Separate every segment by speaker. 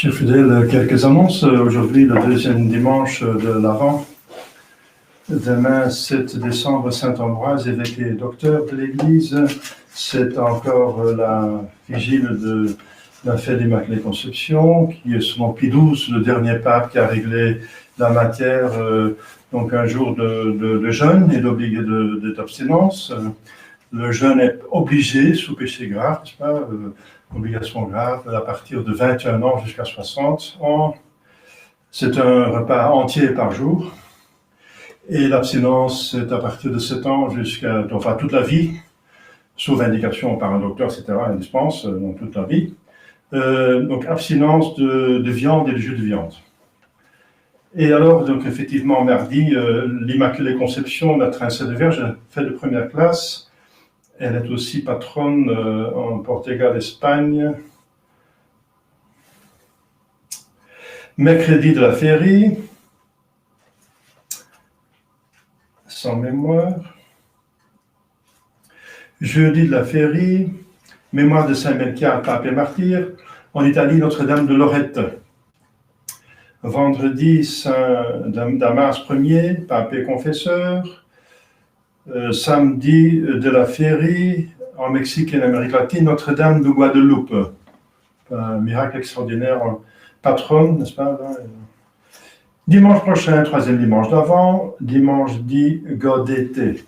Speaker 1: Chers fidèles, quelques annonces. Aujourd'hui, le deuxième dimanche de l'Avent. Demain, 7 décembre, Saint-Ambroise, évêque et docteur de l'Église. C'est encore la vigile de la fête d'Immaculée Conception, qui est selon Pie XII, le dernier pape qui a réglé la matière, donc un jour de jeûne et d'abstinence. Le jeûne est obligé sous péché grave, n'est-ce pas, obligation grave, à partir de 21 ans jusqu'à 60 ans. C'est un repas entier par jour. Et l'abstinence, c'est à partir de 7 ans jusqu'à, enfin, toute la vie, sauf indication par un docteur, etc., une dispense, donc toute la vie. Donc, abstinence de viande et de jus de viande. Et alors, donc, effectivement, mardi, l'Immaculée Conception, la Princesse de Vierge, fait de première classe. Elle est aussi patronne en Portugal, Espagne. Mercredi de la Féerie, sans mémoire. Jeudi de la Féerie, mémoire de Saint-Melchior, pape et martyr. En Italie, Notre-Dame de Lorette. Vendredi, Saint Damas Ier, pape et confesseur. Samedi de la Féerie, en Mexique et en Amérique latine, Notre-Dame de Guadeloupe. Un miracle extraordinaire, patronne, n'est-ce pas? Dimanche prochain, troisième dimanche d'Avent, dimanche dit Gaudete.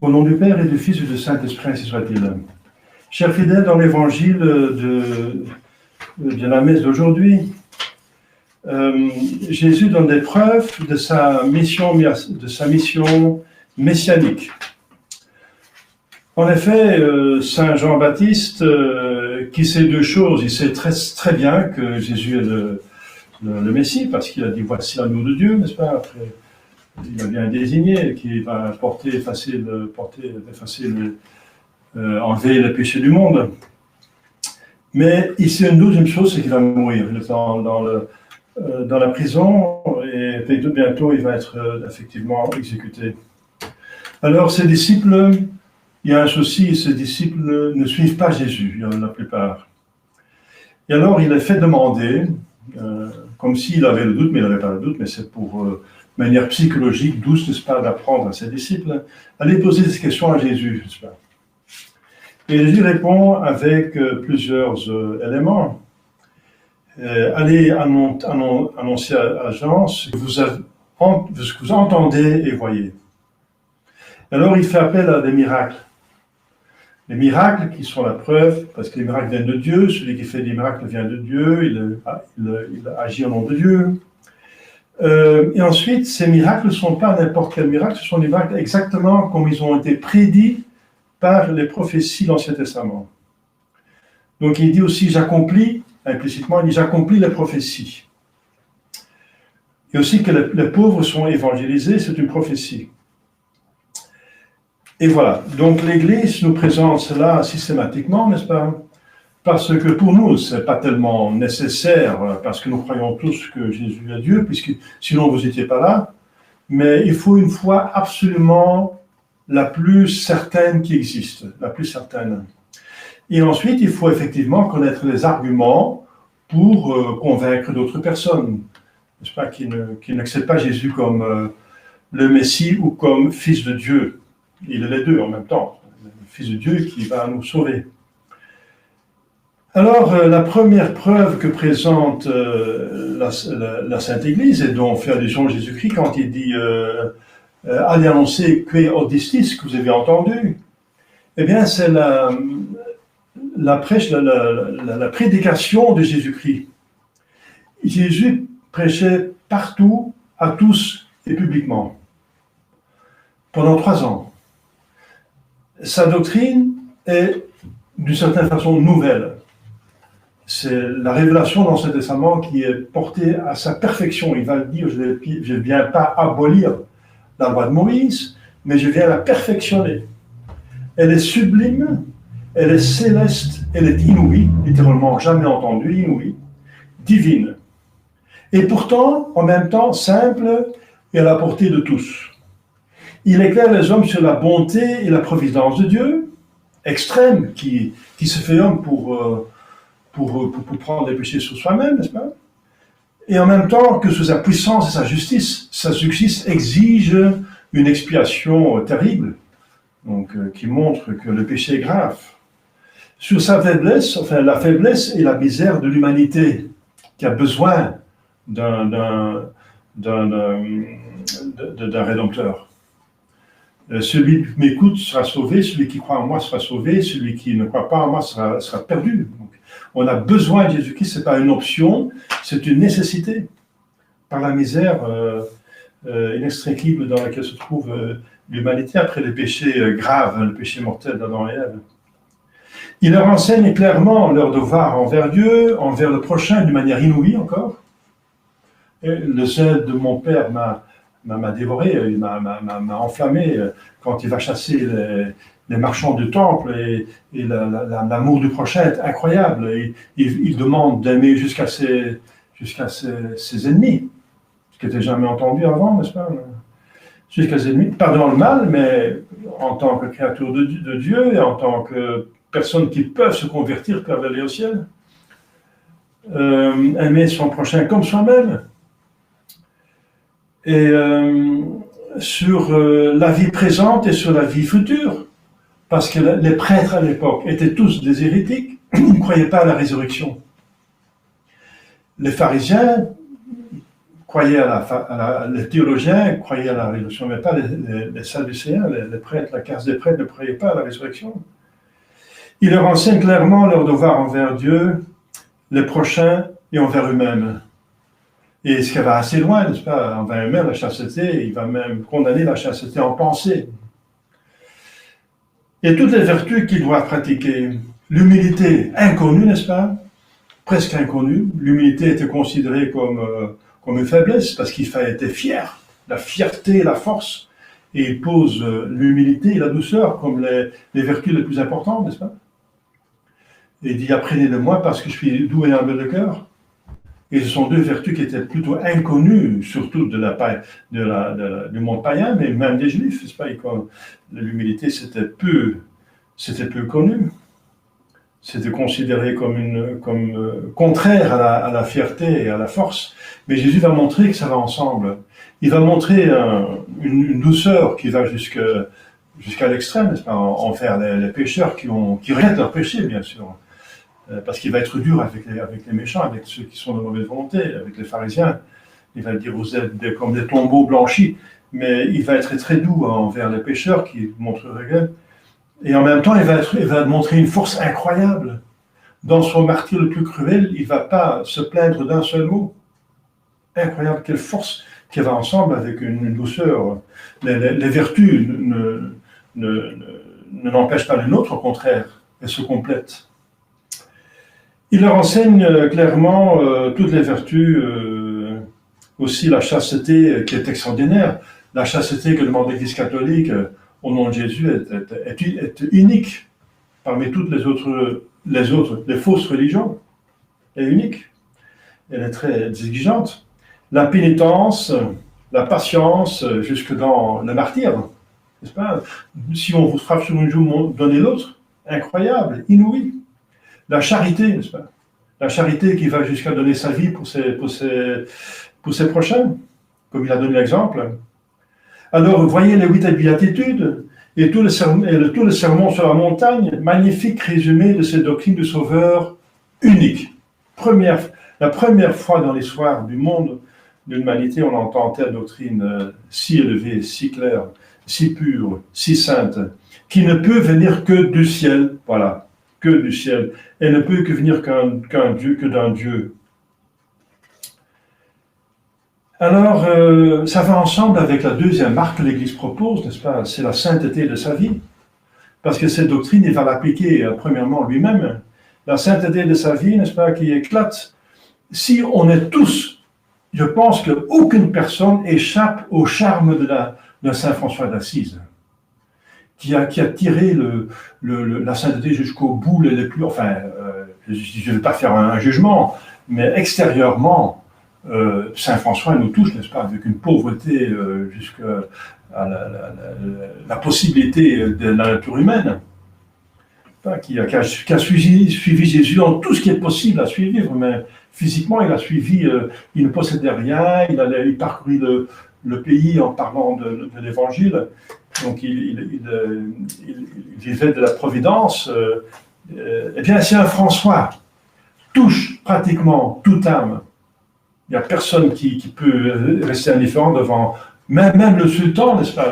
Speaker 1: Au nom du Père et du Fils et du Saint-Esprit, ainsi soit-il. Chers fidèles, dans l'évangile de la messe d'aujourd'hui, Jésus donne des preuves de sa mission messianique. En effet, Saint Jean-Baptiste, qui sait deux choses, il sait très, très bien que Jésus est le Messie, parce qu'il a dit « Voici l'agneau de Dieu », n'est-ce pas? Après, il a bien désigné qui va enlever le péché du monde. Mais ici, une deuxième chose, c'est qu'il va mourir. Il est dans la prison et bientôt, il va être effectivement exécuté. Alors, ses disciples, il y a un souci, ces disciples ne suivent pas Jésus, la plupart. Et alors, il est fait demander, comme s'il avait le doute, mais il n'avait pas le doute, mais c'est pour manière psychologique, douce, n'est-ce pas, d'apprendre à ses disciples, allez poser des questions à Jésus, n'est-ce pas? Et Jésus répond avec plusieurs éléments. Allez annoncer à Jean ce que vous entendez et voyez. Alors il fait appel à des miracles. Les miracles qui sont la preuve, parce que les miracles viennent de Dieu, celui qui fait des miracles vient de Dieu, il agit au nom de Dieu. Et ensuite, ces miracles ne sont pas n'importe quel miracle, ce sont des miracles exactement comme ils ont été prédits par les prophéties de l'Ancien Testament. Donc il dit aussi, j'accomplis, implicitement, il dit, j'accomplis les prophéties. Et aussi que les pauvres sont évangélisés, c'est une prophétie. Et voilà, donc l'Église nous présente cela systématiquement, n'est-ce pas? Parce que pour nous, ce n'est pas tellement nécessaire, parce que nous croyons tous que Jésus est Dieu, puisque sinon vous n'étiez pas là. Mais il faut une foi absolument la plus certaine qui existe, la plus certaine. Et ensuite, il faut effectivement connaître les arguments pour convaincre d'autres personnes, n'est-ce pas, qui n'acceptent pas Jésus comme le Messie ou comme Fils de Dieu. Il est les deux en même temps, le Fils de Dieu qui va nous sauver. Alors, la première preuve que présente la Sainte Église, et dont fait allusion Jésus-Christ quand il dit allez annoncer que audistis, que vous avez entendu, eh bien, c'est la prédication de Jésus-Christ. Jésus prêchait partout, à tous et publiquement, pendant 3 ans. Sa doctrine est, d'une certaine façon, nouvelle. C'est la révélation dans l'Ancien Testament qui est portée à sa perfection. Il va dire, je ne viens pas abolir la loi de Moïse, mais je viens la perfectionner. Elle est sublime, elle est céleste, elle est inouïe, littéralement jamais entendue, inouïe, divine. Et pourtant, en même temps, simple et à la portée de tous. Il éclaire les hommes sur la bonté et la providence de Dieu, extrême, qui se fait homme pour prendre les péchés sur soi-même, n'est-ce pas? Et en même temps que sous sa puissance et sa justice exige une expiation terrible, donc qui montre que le péché est grave. Sur sa faiblesse, enfin la faiblesse et la misère de l'humanité, qui a besoin d'un rédempteur. Celui qui m'écoute sera sauvé, celui qui croit en moi sera sauvé, celui qui ne croit pas en moi sera perdu. Donc, on a besoin de Jésus-Christ, ce n'est pas une option, c'est une nécessité. Par la misère inextricable dans laquelle se trouve l'humanité après les péchés graves, le péché mortel d'Adam et Ève. Il leur enseigne clairement leur devoir envers Dieu, envers le prochain, d'une manière inouïe encore. Et le zèle de mon père m'a dévoré, il m'a enflammé quand il va chasser les marchands du temple et l'amour du prochain est incroyable. Et il demande d'aimer jusqu'à ses ennemis, ce qui n'était jamais entendu avant, n'est-ce pas? Jusqu'à ses ennemis, pas dans le mal, mais en tant que créature de Dieu et en tant que personnes qui peuvent se convertir, peuvent aller au ciel. Aimer son prochain comme soi-même. Et sur la vie présente et sur la vie future, parce que les prêtres à l'époque étaient tous des hérétiques, ils ne croyaient pas à la résurrection. Les pharisiens croyaient les théologiens croyaient à la résurrection, mais pas les sadducéens, les prêtres, la caste des prêtres ne croyaient pas à la résurrection. Ils leur enseignent clairement leur devoir envers Dieu, les prochains et envers eux-mêmes. Et ce qui va assez loin, n'est-ce pas, envers eux-mêmes, la chasteté, il va même condamner la chasteté en pensée. Et toutes les vertus qu'ils doivent pratiquer. L'humilité inconnue, n'est-ce pas? Presque inconnue. L'humilité était considérée comme une faiblesse, parce qu'il fallait être fier. La fierté et la force. Et il pose l'humilité et la douceur comme les vertus les plus importantes, n'est-ce pas? Et il dit, apprenez de moi parce que je suis doux et humble de cœur. Et ce sont deux vertus qui étaient plutôt inconnues, surtout du monde païen, mais même des Juifs, n'est-ce pas? L'humilité, c'était peu connu. C'était considéré comme contraire à la fierté et à la force. Mais Jésus va montrer que ça va ensemble. Il va montrer une douceur qui va jusqu'à l'extrême, n'est-ce pas, envers les pécheurs qui regrettent leur péché, bien sûr. Parce qu'il va être dur avec les méchants, avec ceux qui sont de mauvaise volonté, avec les pharisiens. Il va dire, vous êtes comme des tombeaux blanchis. Mais il va être très doux envers les pécheurs qui montrent regret. Et en même temps, il va montrer une force incroyable. Dans son martyre le plus cruel, il ne va pas se plaindre d'un seul mot. Incroyable, quelle force qui va ensemble avec une douceur. Les vertus n'empêchent pas l'une autre, au contraire, elles se complètent. Il leur enseigne clairement toutes les vertus, aussi la chasteté qui est extraordinaire, la chasteté que demande l'Église catholique. au nom de Jésus est unique parmi toutes les fausses religions. Elle est unique. Elle est très exigeante. La pénitence, la patience, jusque dans le martyre, n'est-ce pas? Si on vous frappe sur une joue, donnez l'autre. Incroyable, inouï. La charité, n'est-ce pas? La charité qui va jusqu'à donner sa vie pour ses prochains, comme il a donné l'exemple. Alors, vous voyez les 8 béatitudes et tout le sermon sur la montagne, magnifique résumé de ces doctrines du Sauveur unique. La première fois dans l'histoire du monde, de l'humanité, on entend telle doctrine si élevée, si claire, si pure, si sainte, qui ne peut venir que du ciel, voilà, que du ciel. Elle ne peut que venir qu'un Dieu, que d'un Dieu. Alors, ça va ensemble avec la deuxième marque que l'Église propose, n'est-ce pas? C'est la sainteté de sa vie. Parce que cette doctrine, il va l'appliquer premièrement lui-même. La sainteté de sa vie, n'est-ce pas, qui éclate. Si on est tous, je pense qu'aucune personne échappe au charme de Saint François d'Assise, qui a tiré la sainteté jusqu'au bout les plus... Enfin, je ne vais pas faire un jugement, mais extérieurement, Saint François nous touche, n'est-ce pas, avec une pauvreté jusqu'à la possibilité de la nature humaine, qui a suivi Jésus dans tout ce qui est possible à suivre, mais physiquement, il a suivi, il ne possédait rien, il parcourit le pays en parlant de l'évangile, donc il vivait de la providence. Eh bien, Saint François touche pratiquement toute âme. Il n'y a personne qui peut rester indifférent devant, même le sultan, n'est-ce pas?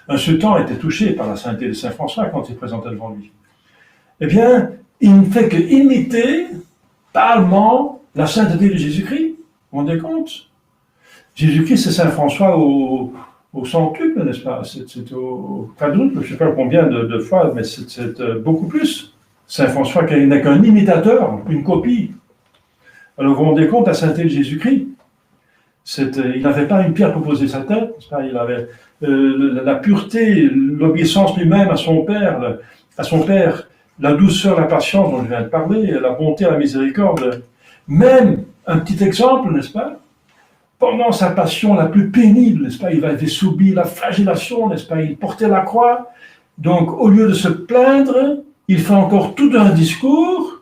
Speaker 1: Un sultan était touché par la sainteté de Saint François quand il présentait devant lui. Eh bien, il ne fait que imiter pâlement la sainteté de Jésus-Christ. Vous vous rendez compte? Jésus-Christ, c'est Saint François au centuple, n'est-ce pas? C'est au quadruple, je ne sais pas combien de fois, mais c'est beaucoup plus. Saint François n'est qu'un imitateur, une copie. Alors vous vous rendez compte, la sainteté de Jésus-Christ, il n'avait pas une pierre pour poser sa tête, n'est-ce pas? Il avait la pureté, l'obéissance lui-même à son Père, la douceur, la patience dont je viens de parler, la bonté, la miséricorde. Même un petit exemple, n'est-ce pas? Pendant sa passion la plus pénible, n'est-ce pas? Il avait subi la flagellation, n'est-ce pas? Il portait la croix. Donc, au lieu de se plaindre, il fait encore tout un discours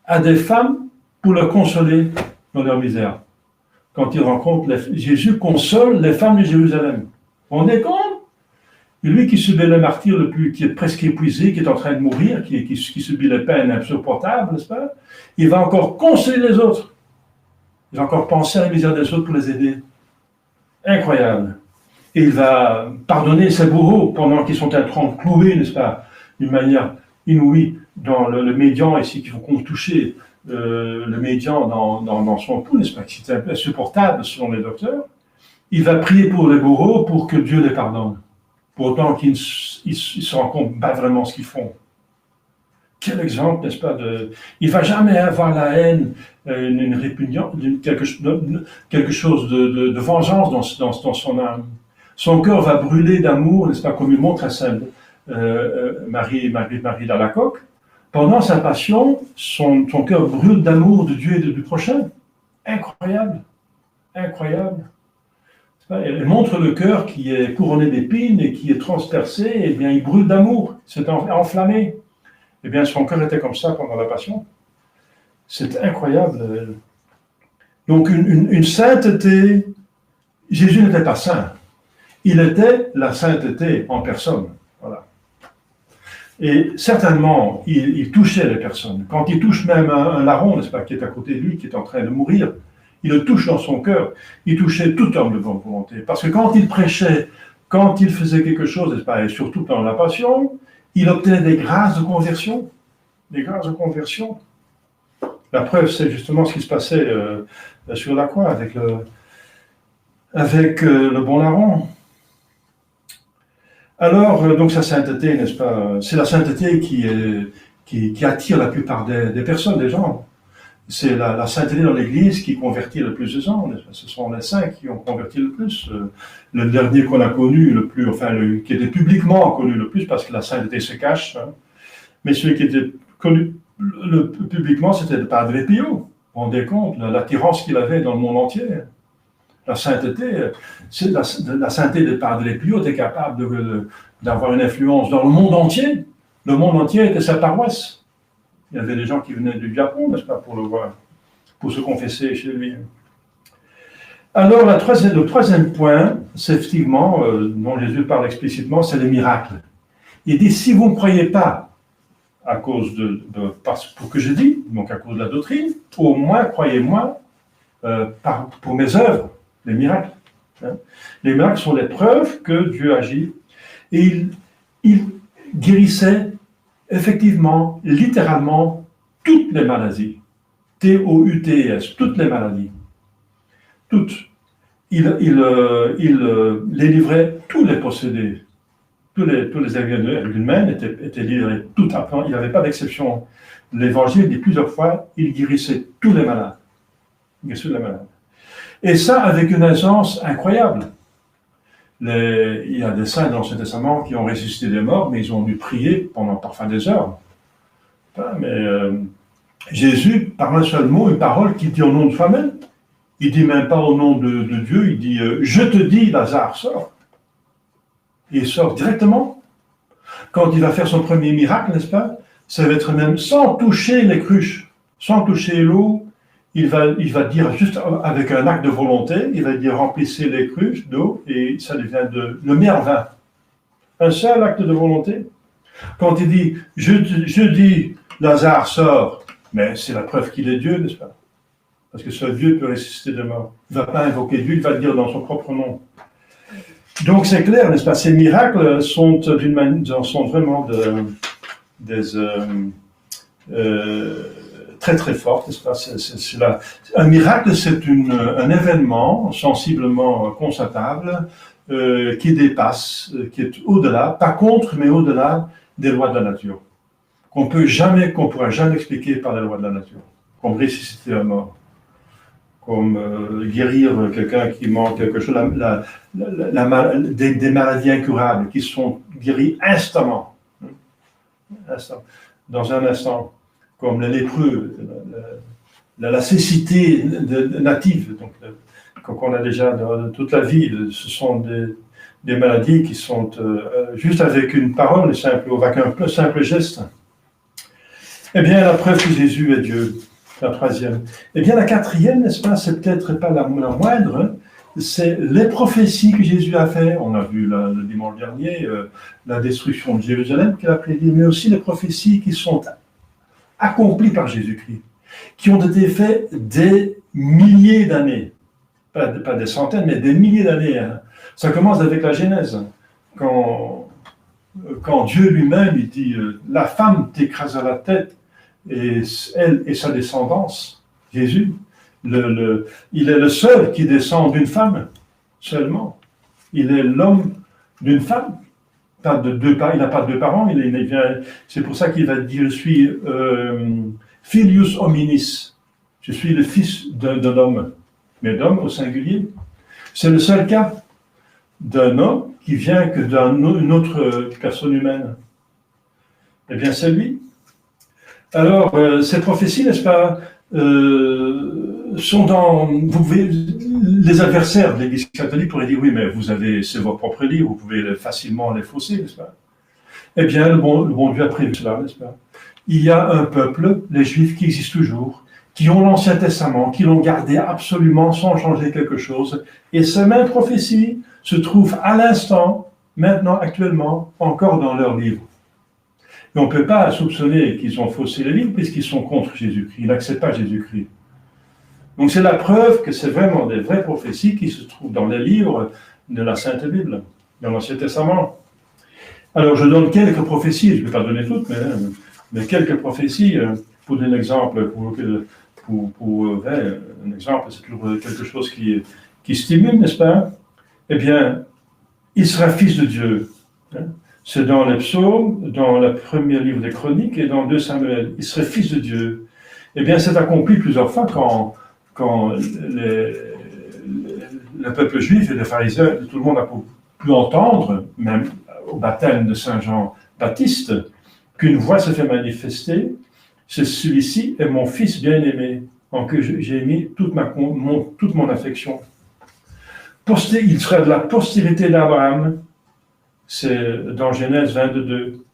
Speaker 1: à des femmes pour le consoler dans leur misère. Quand il rencontre Jésus console les femmes de Jérusalem. On est compte? Lui qui subit le martyre qui est presque épuisé, qui est en train de mourir, qui subit les peines insupportables, n'est-ce pas? Il va encore consoler les autres. Il va encore penser à la misère des autres pour les aider. Incroyable. Et il va pardonner ses bourreaux pendant qu'ils sont en train de clouer, n'est-ce pas? D'une manière inouïe, dans le médian ici, qui vont toucher le médian dans son pouls, n'est-ce pas? C'est insupportable selon les docteurs. Il va prier pour les bourreaux pour que Dieu les pardonne. Pour autant qu'ils ne se rendent compte pas vraiment ce qu'ils font. Quel exemple, n'est-ce pas? Il ne va jamais avoir la haine, une répugnance, quelque chose de vengeance dans son âme. Son cœur va brûler d'amour, n'est-ce pas, comme il montre à Sainte Marie d'Alacoque. Pendant sa passion, son cœur brûle d'amour de Dieu et du prochain. Incroyable. Incroyable. Elle montre le cœur qui est couronné d'épines et qui est transpercé, et bien il brûle d'amour, c'est enflammé. Eh bien son cœur était comme ça pendant la passion. C'est incroyable. Donc une sainteté, Jésus n'était pas saint, il était la sainteté en personne. Voilà. Et certainement, il touchait les personnes. Quand il touche même un larron, n'est-ce pas, qui est à côté de lui, qui est en train de mourir, il le touche dans son cœur. Il touchait tout homme de bonne volonté. Parce que quand il prêchait, quand il faisait quelque chose, n'est-ce pas, et surtout dans la passion, il obtenait des grâces de conversion. Des grâces de conversion. La preuve, c'est justement ce qui se passait sur la croix avec le bon larron. Alors, donc sa sainteté, n'est-ce pas, c'est la sainteté qui attire la plupart des personnes, des gens. c'est la sainteté dans l'Église qui convertit le plus de gens. Ce sont les saints qui ont converti le plus. Le dernier qu'on a connu le plus, qui était publiquement connu le plus, parce que la sainteté se cache, hein. Mais celui qui était connu publiquement, c'était le Padre Pio. Vous vous rendez compte, l'attirance qu'il avait dans le monde entier. La sainteté, la sainteté de Padre Pio était capable d'avoir une influence dans le monde entier. Le monde entier était sa paroisse. Il y avait des gens qui venaient du Japon, n'est-ce pas, pour le voir, pour se confesser chez lui. Alors, le troisième point, c'est effectivement, dont Jésus parle explicitement, c'est les miracles. Il dit, si vous ne croyez pas à cause pour que je dis, donc à cause de la doctrine, au moins croyez-moi pour mes œuvres, les miracles. Hein. Les miracles sont les preuves que Dieu agit. Et il guérissait effectivement, littéralement, toutes les maladies. T-O-U-T-S, toutes les maladies. Toutes. Il les livrait, tous les possédés. Tous les humains étaient livrés. Tout après, il n'y avait pas d'exception. L'Évangile dit plusieurs fois, il guérissait tous les malades. Il guérissait tous les malades. Et ça avec une aisance incroyable. Il y a des saints dans l'Ancien Testament qui ont ressuscité des morts, mais ils ont dû prier pendant parfois des heures. Mais Jésus, par un seul mot, une parole qu'il dit au nom de soi-même, il ne dit même pas au nom de Dieu, il dit « Je te dis, Lazare, sors ». Il sort directement. Quand il va faire son premier miracle, n'est-ce pas, ça va être même sans toucher les cruches, sans toucher l'eau. Il va dire, juste avec un acte de volonté, il va dire remplissez les cruches d'eau et ça devient le meilleur vin. Un seul acte de volonté. Quand il dit, je dis, Lazare sort, mais c'est la preuve qu'il est Dieu, n'est-ce pas? Parce que seul Dieu peut ressusciter des morts. Il ne va pas invoquer Dieu, il va le dire dans son propre nom. Donc c'est clair, n'est-ce pas? Ces miracles sont vraiment très très forte, n'est-ce pas? Un miracle, c'est un événement sensiblement constatable qui dépasse, qui est au-delà, pas contre, mais au-delà des lois de la nature, qu'on pourra jamais expliquer par les lois de la nature, comme ressusciter un mort, comme guérir quelqu'un qui manque quelque chose, des maladies incurables qui sont guéries instamment, dans un instant. Comme les lépreux, la cécité native, donc, qu'on a déjà dans toute la vie, ce sont des maladies qui sont juste avec une parole simple, ou avec un simple geste. Eh bien, la preuve que Jésus est Dieu, la troisième. Eh bien, la quatrième, n'est-ce pas, c'est peut-être pas la moindre, hein, c'est les prophéties que Jésus a fait. On a vu le dimanche dernier la destruction de Jérusalem qu'il a prédit, mais aussi les prophéties qui sont accomplis par Jésus-Christ, qui ont été faits des milliers d'années, pas des centaines, mais des milliers d'années. Hein. Ça commence avec la Genèse, quand Dieu lui-même il dit la femme t'écrasera la tête, et elle et sa descendance, Jésus, il est le seul qui descend d'une femme seulement. Il est l'homme d'une femme. Il n'a pas deux parents, c'est pour ça qu'il va dire, je suis filius hominis, je suis le fils d'un homme, mais d'homme au singulier. C'est le seul cas d'un homme qui vient que d'une autre personne humaine. Eh bien, c'est lui. Alors, ces prophéties, n'est-ce pas, les adversaires de l'Église catholique pourraient dire, oui, mais c'est vos propres livres, vous pouvez facilement les fausser, n'est-ce pas? Eh bien, le bon Dieu a prévu cela, n'est-ce pas? Il y a un peuple, les Juifs, qui existent toujours, qui ont l'Ancien Testament, qui l'ont gardé absolument sans changer quelque chose, et ces mêmes prophéties se trouvent à l'instant, maintenant, actuellement, encore dans leurs livres. Et on ne peut pas soupçonner qu'ils ont faussé les livres puisqu'ils sont contre Jésus-Christ, ils n'acceptent pas Jésus-Christ. Donc c'est la preuve que c'est vraiment des vraies prophéties qui se trouvent dans les livres de la Sainte Bible, dans l'Ancien Testament. Alors je donne quelques prophéties, je ne vais pas donner toutes, mais quelques prophéties, pour donner un exemple, un exemple, c'est toujours quelque chose qui stimule, n'est-ce pas? Eh bien, il sera fils de Dieu. Hein? C'est dans les psaumes, dans le premier livre des Chroniques et dans 2 Samuel. Il serait fils de Dieu. Eh bien, c'est accompli plusieurs fois quand le peuple juif et les pharisiens, tout le monde a pu entendre, même au baptême de Saint Jean-Baptiste, qu'une voix se fait manifester, c'est celui-ci est mon fils bien-aimé, en que j'ai mis toute mon affection. Il sera de la postérité d'Abraham, c'est dans Genèse 22.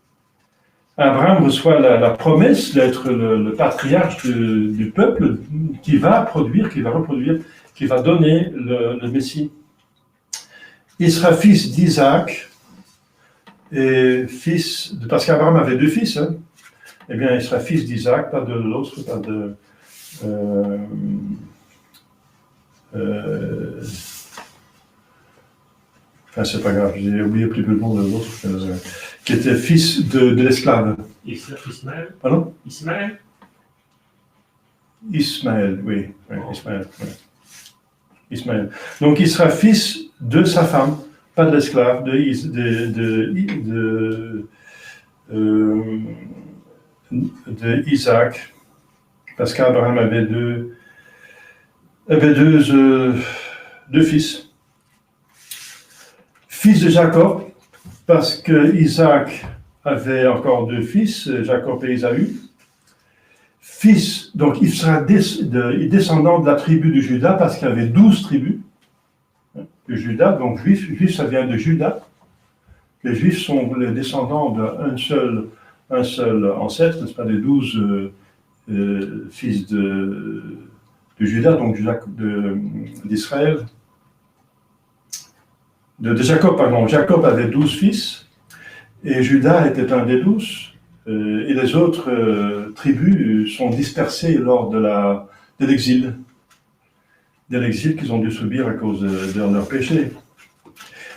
Speaker 1: Abraham reçoit la promesse d'être le patriarche du peuple qui va produire, qui va reproduire, qui va donner le Messie. Il sera fils d'Isaac et parce qu'Abraham avait 2 fils, hein, eh bien il sera fils d'Isaac, pas de l'autre, pas de... enfin, c'est pas grave, j'ai oublié plus le nom de l'autre, qui était fils de l'esclave.
Speaker 2: Ismaël.
Speaker 1: Pardon?
Speaker 2: Ismaël,
Speaker 1: oui, Ismaël. Oui. Ismaël. Donc il sera fils de sa femme, pas de l'esclave, de Isaac, parce qu'Abraham avait deux fils. Fils de Jacob, parce que Isaac avait encore 2 fils, Jacob et Ésaü. Donc il sera descendant de la tribu de Juda, parce qu'il y avait 12 tribus de Juda, donc juif ça vient de Juda. Les Juifs sont les descendants d'un seul ancêtre, n'est-ce pas, des 12 fils de Juda, donc d'Israël. De Jacob, pardon. Jacob avait 12 fils, et Juda était un des 12, et les autres tribus sont dispersées lors de l'exil qu'ils ont dû subir à cause de leur péché.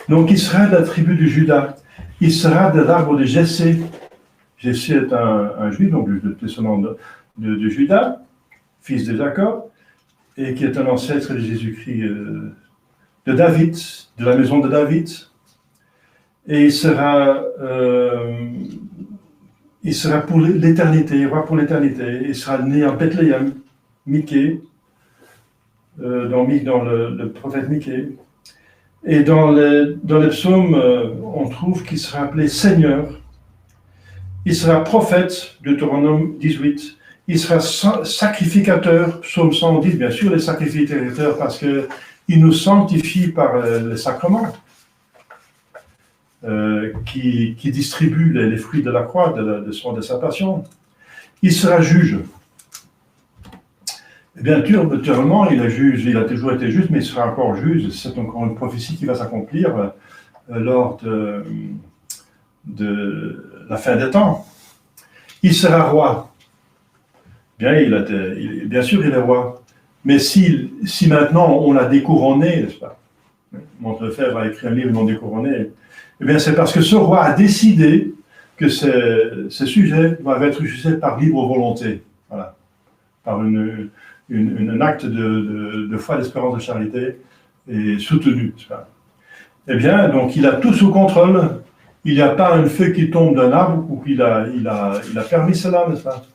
Speaker 1: Donc il sera de la tribu de Juda, il sera de l'arbre de Jessé. Jessé est un juif, donc le descendant de Juda, fils de Jacob, et qui est un ancêtre de Jésus-Christ, de David, de la maison de David. Et il sera pour l'éternité, roi pour l'éternité. Il sera né en Bethléem, Michée, dans le prophète Michée. Et dans les psaumes, on trouve qu'il sera appelé Seigneur. Il sera prophète, Deutéronome 18. Il sera sacrificateur, psaume 110, bien sûr, les sacrificateurs, parce qu'il nous sanctifie par les sacrements, qui distribue les fruits de la croix, de sa passion. Il sera juge. Bien sûr, naturellement, il a toujours été juge, mais il sera encore juge. C'est encore une prophétie qui va s'accomplir lors de la fin des temps. Il sera roi. Bien sûr, il est roi. Mais si maintenant on l'a découronné, n'est-ce pas? Montrefèvre a écrit un livre non découronné. Eh bien, c'est parce que ce roi a décidé que ces sujets doivent être jugés par libre volonté. Voilà. Par un acte de foi, d'espérance, de charité, et soutenu. N'est-ce pas? Eh bien, donc il a tout sous contrôle. Il n'y a pas un feu qui tombe d'un arbre ou qu'il a permis cela, n'est-ce pas?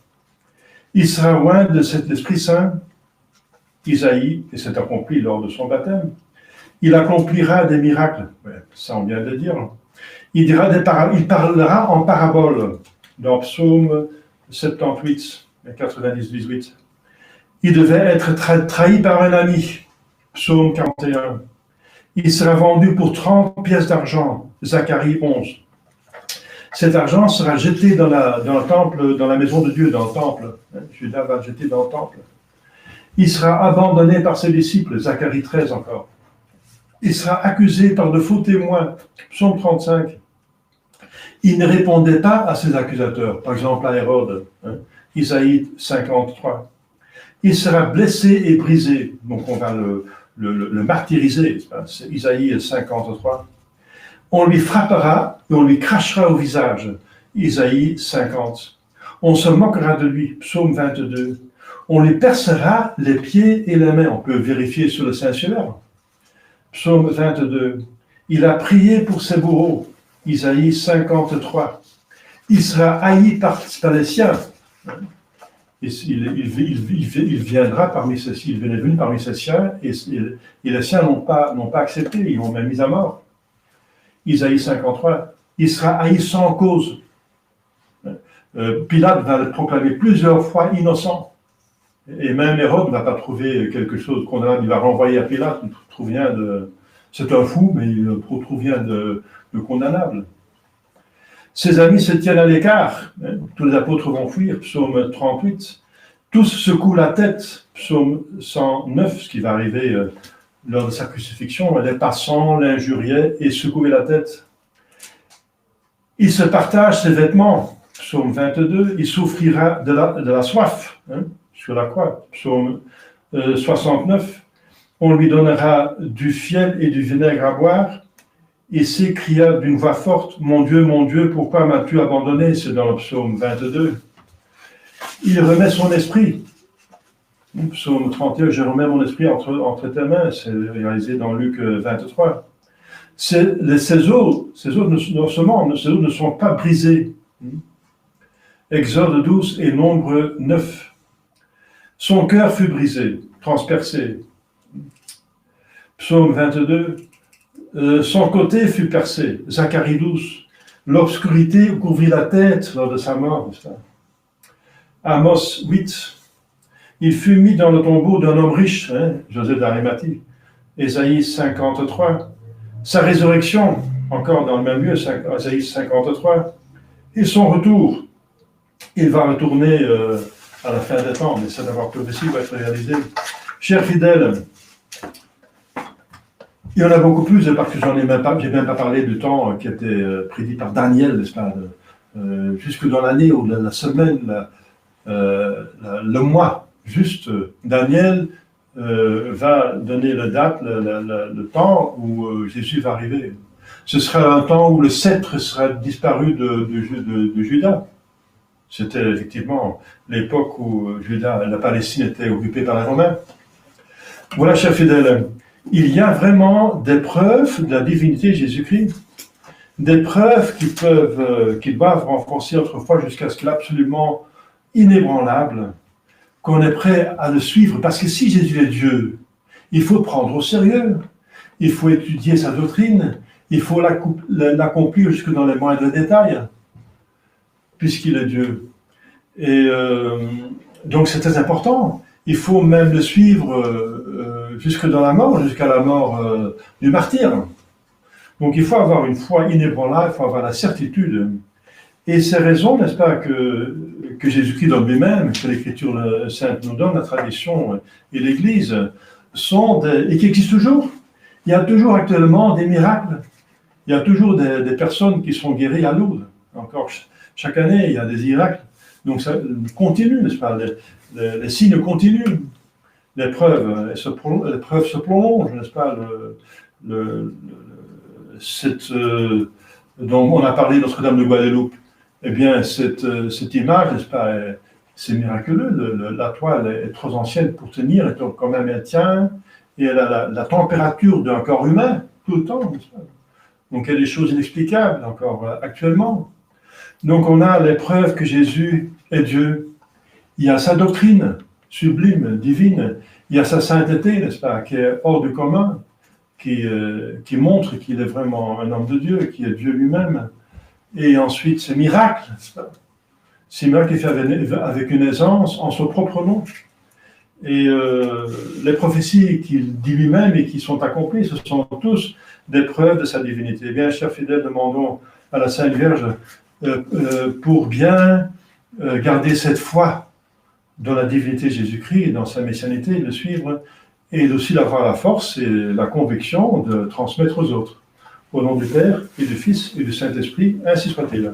Speaker 1: Il sera loin de l'Esprit Saint, Isaïe, et c'est accompli lors de son baptême. Il accomplira des miracles, ça on vient de le dire. Il parlera en parabole, dans Psaume 78, 90-18. Il devait être trahi par un ami, Psaume 41. Il sera vendu pour 30 pièces d'argent, Zacharie 11. Cet argent sera jeté dans le temple, dans la maison de Dieu, dans le temple. Judas va le jeter dans le temple. Il sera abandonné par ses disciples, Zacharie 13 encore. Il sera accusé par de faux témoins, Psaume 35. Il ne répondait pas à ses accusateurs, par exemple à Hérode, Isaïe 53. Il sera blessé et brisé, donc on va le martyriser, c'est Isaïe 53. On lui frappera et on lui crachera au visage, Isaïe 50. On se moquera de lui, Psaume 22. On lui percera les pieds et les mains, on peut vérifier sur le Saint-Suaire. Psaume 22. Il a prié pour ses bourreaux, Isaïe 53. Il sera haï par les siens, il viendra parmi ceux-ci, il est venu parmi ses siens, et les siens n'ont pas accepté, ils l'ont même mis à mort. Isaïe 53, il sera haï sans cause. Pilate va le proclamer plusieurs fois innocent. Et même Hérode ne va pas trouver quelque chose de condamnable, il va renvoyer à Pilate, il trouve rien de... C'est un fou, mais il ne trouve rien de condamnable. Ses amis se tiennent à l'écart, tous les apôtres vont fuir, psaume 38. Tous secouent la tête, psaume 109, ce qui va arriver lors de sa crucifixion. Les passants l'injuriaient et secouaient la tête. Il se partage ses vêtements, psaume 22. Il souffrira de la soif, sur la croix, psaume 69. On lui donnera du fiel et du vinaigre à boire. Il s'écria d'une voix forte, mon Dieu, pourquoi m'as-tu abandonné ?» C'est dans le psaume 22. Il remet son esprit. Psaume 31, je remets mon esprit entre tes mains, c'est réalisé dans Luc 23. Ces os ne sont pas brisés. Exode 12 et Nombre 9. Son cœur fut brisé, transpercé. Psaume 22. Son côté fut percé. Zacharie 12. L'obscurité couvrit la tête lors de sa mort. Amos 8. Il fut mis dans le tombeau d'un homme riche, Joseph d'Arimathie. Ésaïe 53. Sa résurrection, encore dans le même lieu, Ésaïe 53. Et son retour. Il va retourner à la fin des temps, mais ça d'avoir prophétie va être réalisé. Chers fidèles, il y en a beaucoup plus, parce que j'ai même pas parlé du temps qui a été prédit par Daniel, n'est-ce pas, jusque dans l'année ou la semaine, le mois, juste, Daniel va donner la date, le temps où Jésus va arriver. Ce sera un temps où le sceptre sera disparu de Juda. C'était effectivement l'époque où la Palestine était occupée par les Romains. Voilà, chers fidèles, il y a vraiment des preuves de la divinité de Jésus-Christ, des preuves qui doivent renforcer notre foi jusqu'à ce qu'il est absolument inébranlable, qu'on est prêt à le suivre, parce que si Jésus est Dieu, il faut le prendre au sérieux, il faut étudier sa doctrine, il faut l'accomplir jusque dans les moindres détails, puisqu'il est Dieu. Et donc c'est très important. Il faut même le suivre jusque dans la mort, jusqu'à la mort du martyr. Donc il faut avoir une foi inébranlable, il faut avoir la certitude. Et ces raisons, n'est-ce pas, que Jésus-Christ donne lui-même, que l'Écriture sainte nous donne, la tradition et l'Église, et qui existent toujours. Il y a toujours actuellement des miracles. Il y a toujours des personnes qui sont guéries à Lourdes. Encore chaque année, il y a des miracles. Donc ça continue, n'est-ce pas, les signes continuent. Les preuves se prolongent, n'est-ce pas, dont on a parlé Notre-Dame de Guadeloupe. Eh bien, cette image, n'est-ce pas, c'est miraculeux. La toile est trop ancienne pour tenir, et quand même elle tient, et elle a la température d'un corps humain, tout le temps, n'est-ce pas. Donc il y a des choses inexplicables encore actuellement. Donc on a les preuves que Jésus est Dieu. Il y a sa doctrine sublime, divine. Il y a sa sainteté, n'est-ce pas, qui est hors du commun, qui montre qu'il est vraiment un homme de Dieu, qui est Dieu lui-même. Et ensuite, ces miracles, n'est-ce pas, ces miracles qu'il fait avec une aisance en son propre nom. Et les prophéties qu'il dit lui-même et qui sont accomplies, ce sont tous des preuves de sa divinité. Eh bien, chers fidèles, demandons à la Sainte Vierge pour bien garder cette foi dans la divinité de Jésus-Christ et dans sa messianité, de le suivre, et aussi d'avoir la force et la conviction de transmettre aux autres. Au nom du Père, et du Fils, et du Saint-Esprit, ainsi soit-il.